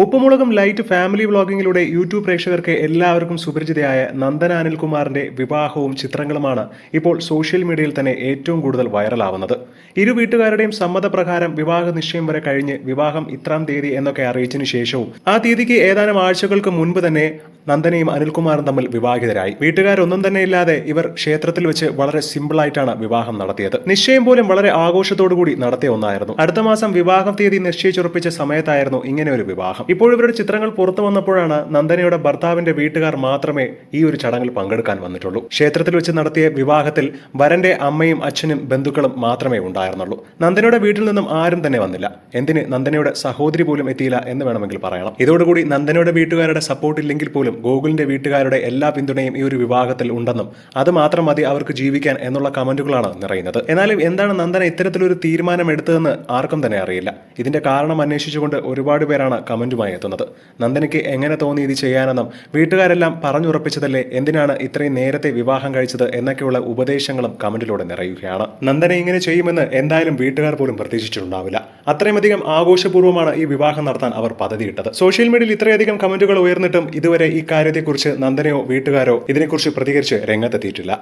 ഉപ്പുമുളകും light family വ്ളോഗിങ്ങിലൂടെ YouTube പ്രേക്ഷകർക്ക് എല്ലാവർക്കും സുപരിചിതയായ നന്ദന അനിൽകുമാറിന്റെ വിവാഹവും ചിത്രങ്ങളുമാണ് ഇപ്പോൾ സോഷ്യൽ മീഡിയയിൽ തന്നെ ഏറ്റവും കൂടുതൽ വൈറലാവുന്നത്. ഇരു വീട്ടുകാരുടെയും സമ്മതപ്രകാരം വിവാഹ നിശ്ചയം വരെ കഴിഞ്ഞ് വിവാഹം ഇത്രാം തീയതി എന്നൊക്കെ അറിയിച്ചതിനു ശേഷവും ആ തീയതിക്ക് ഏതാനും ആഴ്ചകൾക്ക് മുൻപ് തന്നെ നന്ദനയും അനിൽകുമാറും തമ്മിൽ വിവാഹിതരായി. വീട്ടുകാരൊന്നും തന്നെ ഇല്ലാതെ ഇവർ ക്ഷേത്രത്തിൽ വെച്ച് വളരെ സിമ്പിളായിട്ടാണ് വിവാഹം നടത്തിയത്. നിശ്ചയം പോലും വളരെ ആഘോഷത്തോടുകൂടി നടത്തിയ ഒന്നായിരുന്നു. അടുത്ത മാസം വിവാഹ തീയതി നിശ്ചയിച്ചുറപ്പിച്ച സമയത്തായിരുന്നു ഇങ്ങനെ ഒരു വിവാഹം. ഇപ്പോൾ ഇവരുടെ ചിത്രങ്ങൾ പുറത്തു വന്നപ്പോഴാണ് നന്ദനയുടെ ഭർത്താവിന്റെ വീട്ടുകാർ മാത്രമേ ഈ ഒരു ചടങ്ങിൽ പങ്കെടുക്കാൻ വന്നിട്ടുള്ളൂ. ക്ഷേത്രത്തിൽ വെച്ച് നടത്തിയ വിവാഹത്തിൽ വരന്റെ അമ്മയും അച്ഛനും ബന്ധുക്കളും മാത്രമേ ഉണ്ടായിരുന്നുള്ളൂ. നന്ദനയുടെ വീട്ടിൽ നിന്നും ആരും തന്നെ വന്നില്ല. എന്തിന് നന്ദനയുടെ സഹോദരി പോലും എത്തിയില്ല എന്ന് വേണമെങ്കിൽ പറയണം. ഇതോടുകൂടി നന്ദനയുടെ വീട്ടുകാരുടെ സപ്പോർട്ട് ഇല്ലെങ്കിൽ പോലും ഗോകുലിന്റെ വീട്ടുകാരുടെ എല്ലാ പിന്തുണയും ഈ ഒരു വിവാഹത്തിൽ ഉണ്ടെന്നും അത് മാത്രം മതി അവർക്ക് ജീവിക്കാൻ എന്നുള്ള കമന്റുകളാണ് നിറയുന്നത്. എന്നാലും എന്താണ് നന്ദന ഇത്തരത്തിലൊരു തീരുമാനം എടുത്തതെന്ന് ആർക്കും തന്നെ അറിയില്ല. ഇതിന്റെ കാരണം അന്വേഷിച്ചുകൊണ്ട് ഒരുപാട് പേരാണ് കമന്റുമായി എത്തുന്നത്. നന്ദനയ്ക്ക് എങ്ങനെ തോന്നി ഇത് ചെയ്യാനെന്നും വീട്ടുകാരെല്ലാം പറഞ്ഞുറപ്പിച്ചതല്ലേ, എന്തിനാണ് ഇത്രയും നേരത്തെ വിവാഹം കഴിച്ചത് എന്നൊക്കെയുള്ള ഉപദേശങ്ങളും കമന്റിലൂടെ നിറയുകയാണ്. നന്ദന ഇങ്ങനെ ചെയ്യുമെന്ന് എന്തായാലും വീട്ടുകാർ പോലും പ്രതീക്ഷിച്ചിട്ടുണ്ടാവില്ല. അത്രയുമധികം ആഘോഷപൂർവ്വമാണ് ഈ വിവാഹം നടത്താൻ അവർ പദ്ധതിയിട്ടത്. സോഷ്യൽ മീഡിയയിൽ ഇത്രയധികം കമന്റുകൾ ഉയർന്നിട്ടും ഇതുവരെ ഈ കാര്യത്തെക്കുറിച്ച് നന്ദനയോ വീട്ടുകാരോ ഇതിനെക്കുറിച്ച് പ്രതികരിച്ച് രംഗത്തെത്തിയിട്ടില്ല.